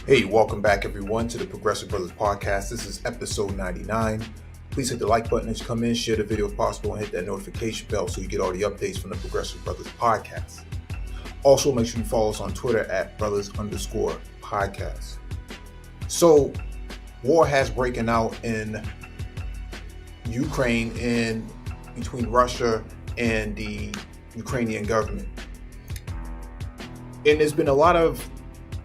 Hey, welcome back everyone to the Progressive Brothers Podcast. This is episode 99. Please hit the like button as you come in, share the video if possible, and hit that notification bell so you get all the updates from the Progressive Brothers Podcast. Also, make sure you follow us on Twitter at brothers_podcast. So, war has broken out in Ukraine and between Russia and the Ukrainian government. And there's been a lot of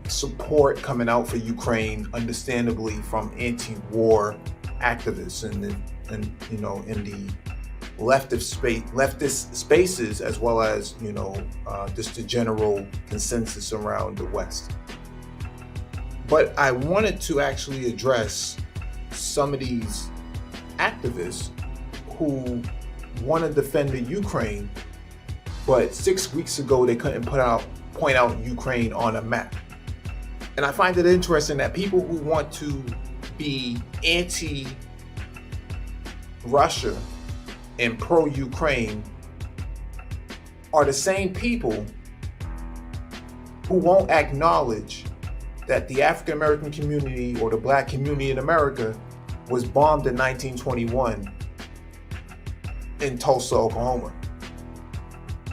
support coming out for Ukraine, understandably, from anti-war activists and in the leftist spaces, as well as just the general consensus around the West. But I wanted to actually address some of these activists who want to defend the Ukraine, but 6 weeks ago they couldn't point out Ukraine on a map. And I find it interesting that people who want to be anti-Russia and pro-Ukraine are the same people who won't acknowledge that the African American community or the Black community in America was bombed in 1921 in Tulsa, Oklahoma,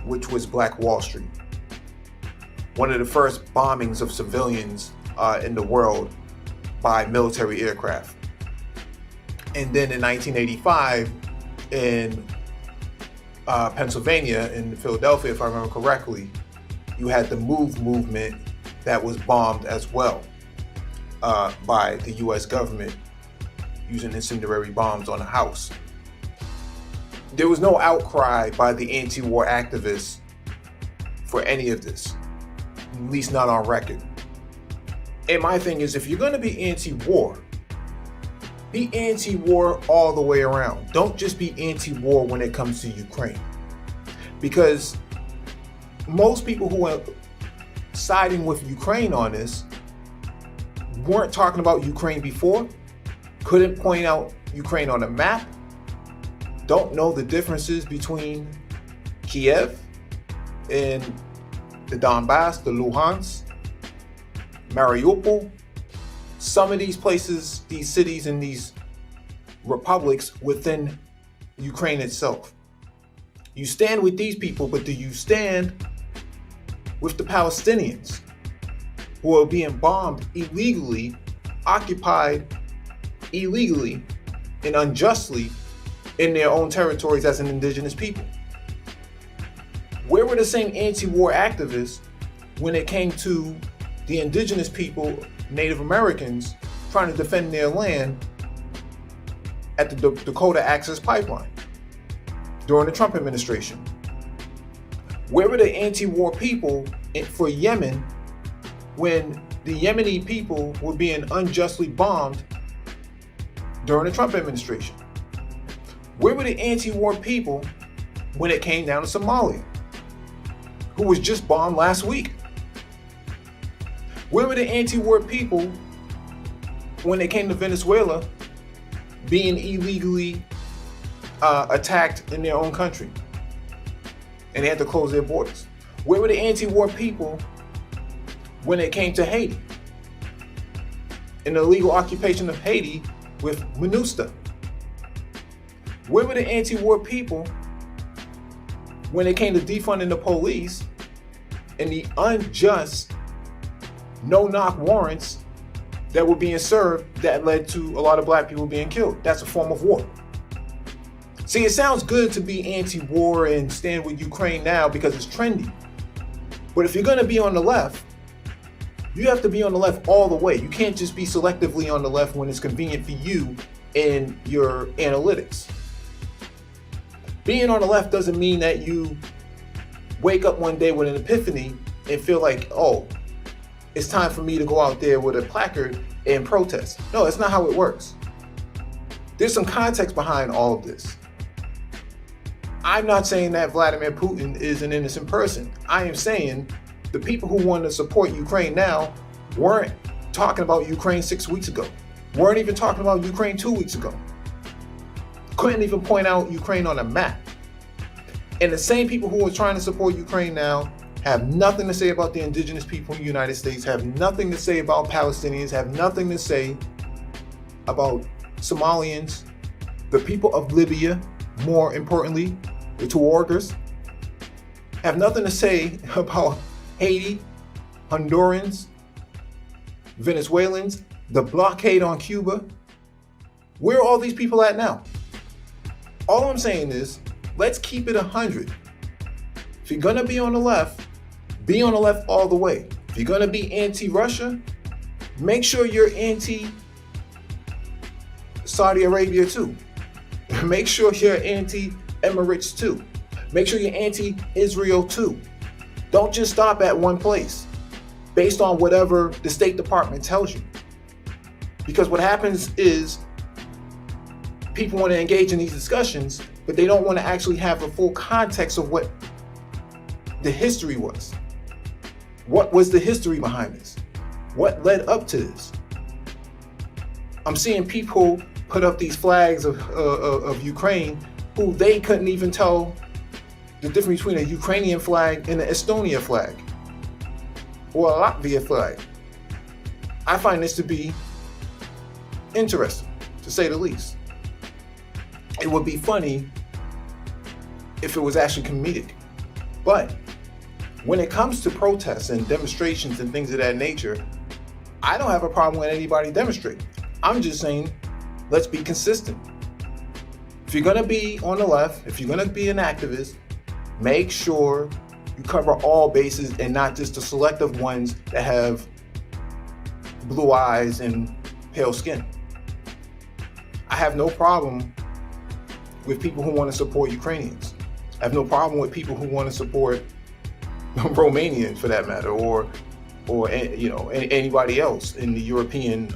which was Black Wall Street. One of the first bombings of civilians in the world by military aircraft. And then in 1985 in Pennsylvania, in Philadelphia, if I remember correctly, you had the MOVE movement that was bombed as well by the US government using incendiary bombs on a house. There was no outcry by the anti-war activists for any of this, at least not on record. And my thing is, if you're going to be anti-war all the way around. Don't just be anti-war when it comes to Ukraine. Because most people who are siding with Ukraine on this weren't talking about Ukraine before, couldn't point out Ukraine on a map, don't know the differences between Kiev and the Donbass, the Luhansk, Mariupol, some of these places, these cities and these republics within Ukraine itself. You stand with these people, but do you stand with the Palestinians who are being bombed illegally, occupied illegally and unjustly in their own territories as an indigenous people? Where were the same anti-war activists when it came to the indigenous people, Native Americans, trying to defend their land at the Dakota Access Pipeline during the Trump administration? Where were the anti-war people for Yemen when the Yemeni people were being unjustly bombed during the Trump administration? Where were the anti-war people when it came down to Somalia, who was just bombed last week? Where were the anti-war people when it came to Venezuela being illegally attacked in their own country and they had to close their borders? Where were the anti-war people when it came to Haiti and the illegal occupation of Haiti with MINUSTA? Where were the anti-war people when it came to defunding the police and the unjust no-knock warrants that were being served that led to a lot of Black people being killed? That's a form of war. See, it sounds good to be anti-war and stand with Ukraine now because it's trendy. But if you're going to be on the left, you have to be on the left all the way. You can't just be selectively on the left when it's convenient for you in your analytics. Being on the left doesn't mean that you wake up one day with an epiphany and feel like, oh, it's time for me to go out there with a placard and protest. No, that's not how it works. There's some context behind all of this. I'm not saying that Vladimir Putin is an innocent person. I am saying the people who want to support Ukraine now weren't talking about Ukraine 6 weeks ago, weren't even talking about Ukraine 2 weeks ago, couldn't even point out Ukraine on a map. And the same people who are trying to support Ukraine now have nothing to say about the indigenous people in the United States, have nothing to say about Palestinians, have nothing to say about Somalians, the people of Libya, more importantly, the Tuareg, have nothing to say about Haiti, Hondurans, Venezuelans, the blockade on Cuba. Where are all these people at now? All I'm saying is, let's keep it 100. If you're gonna be on the left, be on the left all the way. If you're gonna be anti-Russia, make sure you're anti-Saudi Arabia too. Make sure you're anti-Emirates too. Make sure you're anti-Israel too. Don't just stop at one place based on whatever the State Department tells you. Because what happens is people want to engage in these discussions, but they don't want to actually have a full context of what the history was. What was the history behind this? What led up to this? I'm seeing people put up these flags of Ukraine who they couldn't even tell the difference between a Ukrainian flag and an Estonia flag or a Latvia flag. I find this to be interesting, to say the least. It would be funny if it was actually comedic. But when it comes to protests and demonstrations and things of that nature, I don't have a problem with anybody demonstrating. I'm just saying, let's be consistent. If you're gonna be on the left, if you're gonna be an activist, make sure you cover all bases and not just the selective ones that have blue eyes and pale skin. I have no problem with people who want to support Ukrainians. I have no problem with people who want to support Romanians, for that matter, or anybody else in the European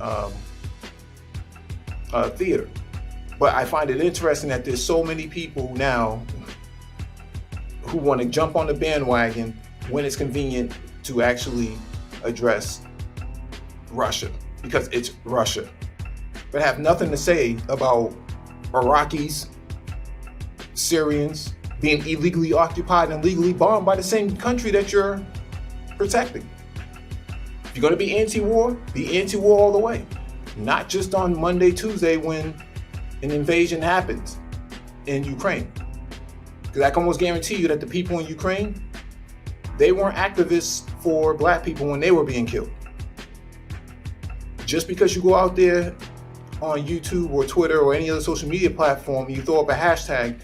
theater. But I find it interesting that there's so many people now who want to jump on the bandwagon when it's convenient to actually address Russia, because it's Russia, but have nothing to say about Iraqis, Syrians being illegally occupied and legally bombed by the same country that you're protecting. If you're going to be anti-war all the way. Not just on Monday, Tuesday when an invasion happens in Ukraine. Because I can almost guarantee you that the people in Ukraine, they weren't activists for black people when they were being killed. Just because you go out there on YouTube or Twitter or any other social media platform and you throw up a hashtag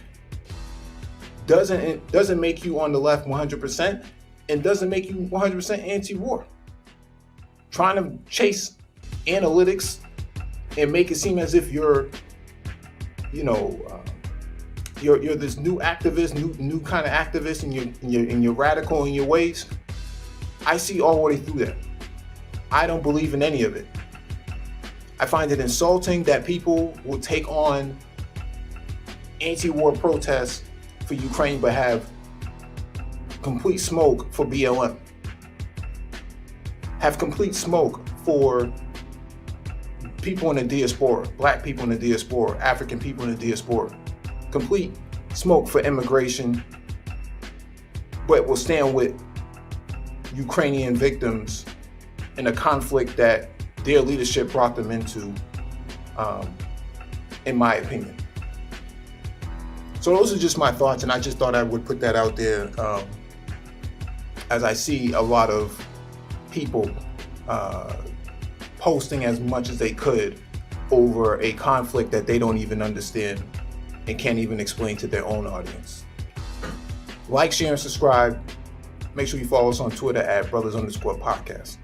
doesn't make you on the left 100% and doesn't make you 100% anti-war. Trying to chase analytics and make it seem as if you're this new activist, new kind of activist, and you're radical in your ways. I see all the way through that. I don't believe in any of it. I find it insulting that people will take on anti-war protests for Ukraine but have complete smoke for BLM. Have complete smoke for people in the diaspora, black people in the diaspora, African people in the diaspora. Complete smoke for immigration, but will stand with Ukrainian victims in a conflict that their leadership brought them into, in my opinion. So those are just my thoughts, and I just thought I would put that out there, as I see a lot of people posting as much as they could over a conflict that they don't even understand and can't even explain to their own audience. Like, share, and subscribe. Make sure you follow us on Twitter at brothers_podcast.